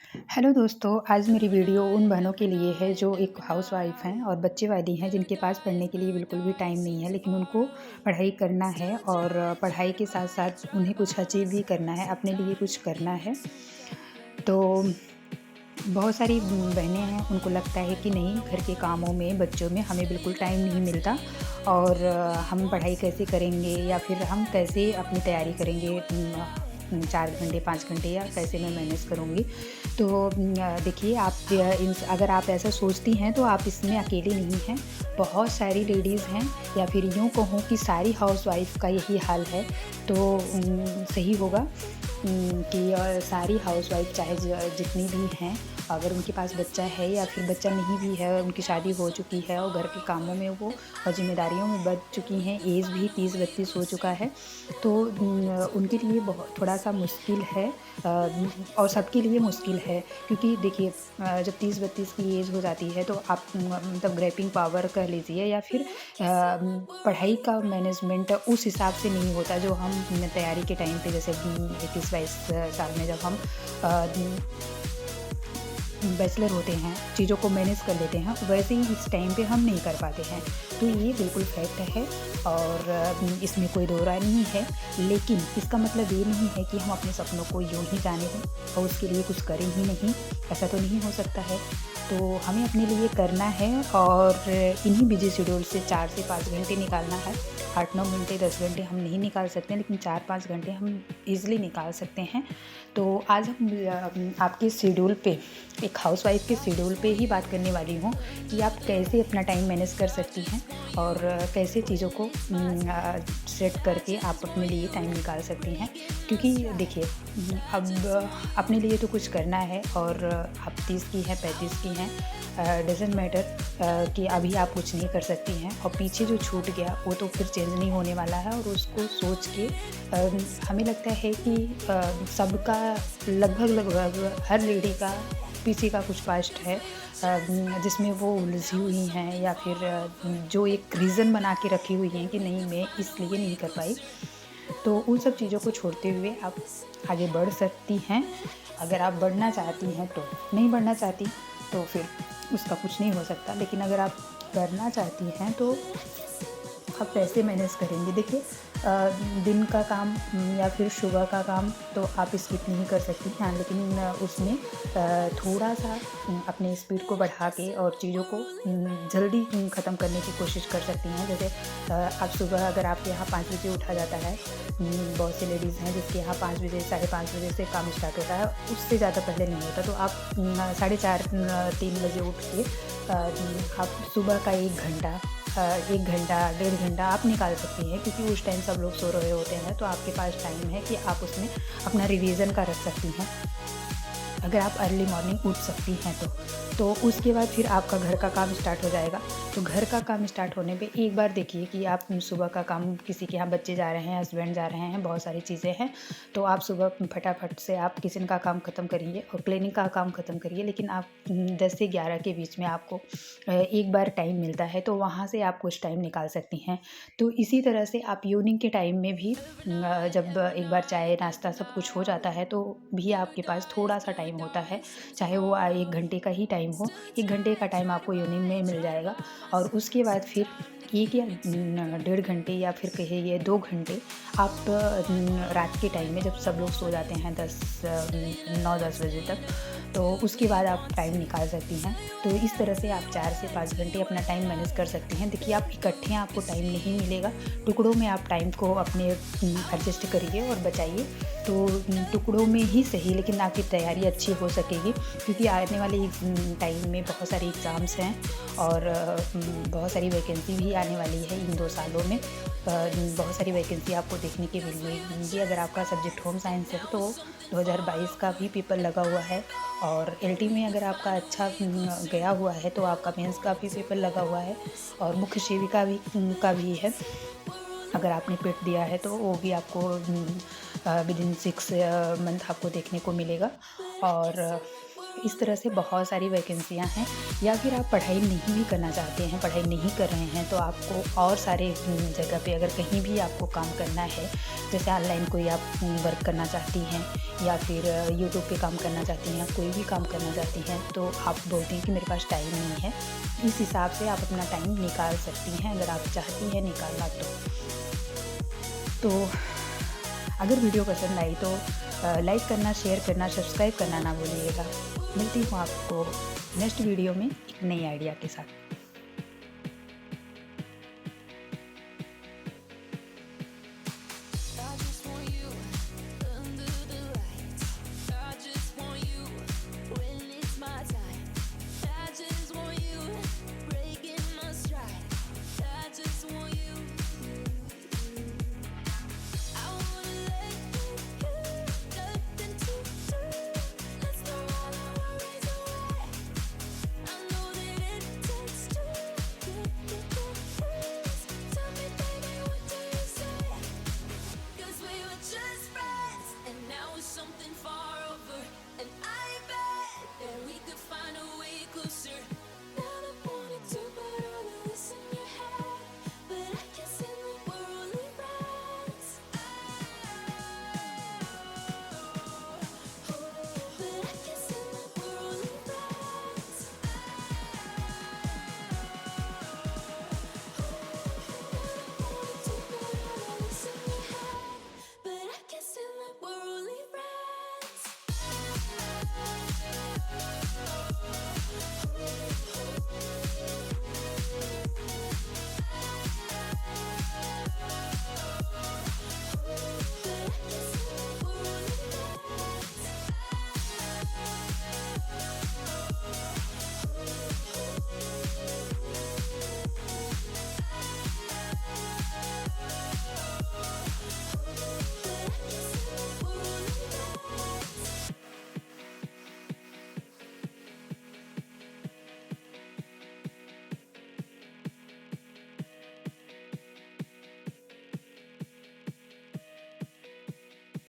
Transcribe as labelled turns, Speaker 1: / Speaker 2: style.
Speaker 1: Hello दोस्तों, आज मेरी वीडियो उन बहनों के लिए है जो एक हाउसवाइफ़ हैं और बच्चे वाली हैं, जिनके पास पढ़ने के लिए बिल्कुल भी टाइम नहीं है, लेकिन उनको पढ़ाई करना है और पढ़ाई के साथ-साथ उन्हें कुछ अचीव भी करना है, अपने लिए कुछ करना है। तो बहुत सारी बहनें हैं, उनको लगता है कि नहीं, घर के कामों में, बच्चों में हमें बिल्कुल टाइम नहीं मिलता और हम पढ़ाई कैसे करेंगे या फिर हम कैसे अपनी तैयारी करेंगे 4 घंटे, 5 घंटे या कैसे मैं मैनेज करूँगी। तो देखिए आप अगर आप ऐसा सोचती हैं तो आप इसमें अकेली नहीं हैं। बहुत सारी लेडीज़ हैं या फिर यूँ कहूँ कि सारी हाउसवाइफ़ का यही हाल है। तो सही होगा कि सारी हाउसवाइफ़ चाहे जितनी भी हैं, अगर उनके पास बच्चा है या फिर बच्चा नहीं भी है, उनकी शादी हो चुकी है और घर के कामों में वो ज़िम्मेदारियों में बढ़ चुकी हैं, ऐज भी 30-32 हो चुका है, तो उनके लिए बहुत थोड़ा-सा मुश्किल है और सबके लिए मुश्किल है क्योंकि देखिए जब 30-32 की ऐज हो जाती है तो आप मतलब ग्रैपिंग पावर कह लीजिए या फिर पढ़ाई का मैनेजमेंट उस हिसाब से नहीं होता जो हम तैयारी के टाइम पे जैसे 21-22 साल में जब हम बैचलर होते हैं, चीज़ों को मैनेज कर लेते हैं, वैसे ही इस टाइम पे हम नहीं कर पाते हैं। तो ये बिल्कुल फैक्ट है और इसमें कोई दो राय नहीं है, लेकिन इसका मतलब ये नहीं है कि हम अपने सपनों को यूँ ही जाने दें और उसके लिए कुछ करें ही नहीं, ऐसा तो नहीं हो सकता है। तो हमें अपने लिए करना है और इन्हीं बिज़ी शेड्यूल से 4 से 5 घंटे निकालना है। 8-9 घंटे, 10 घंटे हम नहीं निकाल सकते, लेकिन 4-5 घंटे हम ईज़िली निकाल सकते हैं। तो आज हम आपके शेड्यूल पे, एक हाउसवाइफ़ के शेड्यूल पे ही बात करने वाली हूँ कि आप कैसे अपना टाइम मैनेज कर सकती हैं और कैसे चीज़ों को सेट करके आप अपने लिए टाइम निकाल सकती हैं। क्योंकि देखिए अब अपने लिए तो कुछ करना है और आप 30 की हैं, 35 की हैं, डज़न्ट मैटर कि अभी आप कुछ नहीं कर सकती हैं और पीछे जो छूट गया वो तो फिर चेंज नहीं होने वाला है और उसको सोच के हमें लगता है कि सबका लगभग हर लेडी का पीछे का कुछ पास्ट है जिसमें वो उलझी हुई हैं या फिर जो एक रीज़न बना के रखी हुई हैं कि नहीं मैं इसलिए नहीं कर पाई। तो उन सब चीज़ों को छोड़ते हुए आप आगे बढ़ सकती हैं। अगर आप बढ़ना चाहती हैं तो, नहीं बढ़ना चाहती तो फिर उसका कुछ नहीं हो सकता। लेकिन अगर आप करना चाहती हैं तो आप कैसे मैनेज करेंगे? देखिए दिन का काम या फिर सुबह का काम तो आप स्किप नहीं कर सकती हैं, लेकिन उसमें थोड़ा-सा अपने स्पीड को बढ़ा के और चीज़ों को जल्दी ख़त्म करने की कोशिश कर सकती हैं। जैसे आप सुबह अगर आपके यहाँ 5 बजे उठा जाता है, बहुत सी लेडीज़ हैं जिसके यहाँ 5 बजे, साढ़े 5 बजे से काम स्टार्ट होता है, उससे ज़्यादा पहले नहीं होता। तो आप साढ़े 4 3 बजे उठ के आप सुबह का 1 घंटा 1 घंटा, डेढ़ घंटा आप निकाल सकती हैं क्योंकि उस टाइम सब लोग सो रहे होते हैं, तो आपके पास टाइम है कि आप उसमें अपना रिवीज़न का रख सकती हैं। अगर आप अर्ली मॉर्निंग उठ सकती हैं तो उसके बाद फिर आपका घर का काम स्टार्ट हो जाएगा। तो घर का काम स्टार्ट होने पे एक बार देखिए कि आप सुबह का काम, किसी के यहाँ बच्चे जा रहे हैं, हस्बैंड जा रहे हैं, बहुत सारी चीज़ें हैं, तो आप सुबह फटाफट से आप किचन का काम ख़त्म करिए और क्लीनिंग का काम ख़त्म करिए। लेकिन आप 10 से 11 के बीच में आपको एक बार टाइम मिलता है, तो वहाँ से आप कुछ टाइम निकाल सकती हैं। तो इसी तरह से आप इवनिंग के टाइम में भी जब एक बार चाय, नाश्ता सब कुछ हो जाता है, तो भी आपके पास थोड़ा-सा टाइम होता है, चाहे वो 1 घंटे का ही टाइम हो, 1 घंटे का टाइम आपको इवनिंग में मिल जाएगा और उसके बाद फिर 1 या डेढ़ घंटे या फिर कहिए 2 घंटे आप रात के टाइम में जब सब लोग सो जाते हैं 9-10 बजे तक, तो उसके बाद आप टाइम निकाल सकती हैं। तो इस तरह से आप 4 से 5 घंटे अपना टाइम मैनेज कर सकती हैं। देखिए आप इकट्ठे आपको टाइम नहीं मिलेगा, टुकड़ों में आप टाइम को अपने एडजस्ट करिए और बचाइए। तो टुकड़ों में ही सही, लेकिन आपकी तैयारी अच्छी हो सकेगी क्योंकि आने वाले टाइम में बहुत सारे एग्ज़ाम्स हैं और बहुत सारी वैकेंसी भी आने वाली है इन 2 सालों में। बहुत सारी वैकेंसी आपको देखने के मिलेंगी। अगर आपका सब्जेक्ट होम साइंस है तो 2022 का भी पेपर लगा हुआ है और एलटी में अगर आपका अच्छा गया हुआ है तो आपका मेंस का भी पेपर लगा हुआ है और मुख्य सेविका भी का भी है। अगर आपने पेट दिया है तो वो भी आपको विदिन 6 मंथ आपको देखने को मिलेगा और इस तरह से बहुत सारी वैकेंसियाँ हैं। या फिर आप पढ़ाई नहीं भी करना चाहते हैं, पढ़ाई नहीं कर रहे हैं, तो आपको और सारे जगह पे अगर कहीं भी आपको काम करना है, जैसे ऑनलाइन कोई आप वर्क करना चाहती हैं या फिर यूट्यूब पे काम करना चाहती हैं, कोई भी काम करना चाहती हैं, तो आप बोलती हैं कि मेरे पास टाइम नहीं है। इस हिसाब से आप अपना टाइम निकाल सकती हैं अगर आप चाहती हैं निकालना तो अगर वीडियो पसंद आई तो लाइक करना, शेयर करना, सब्सक्राइब करना ना भूलिएगा। मिलती हूँ आपको नेक्स्ट वीडियो में एक नई आइडिया के साथ।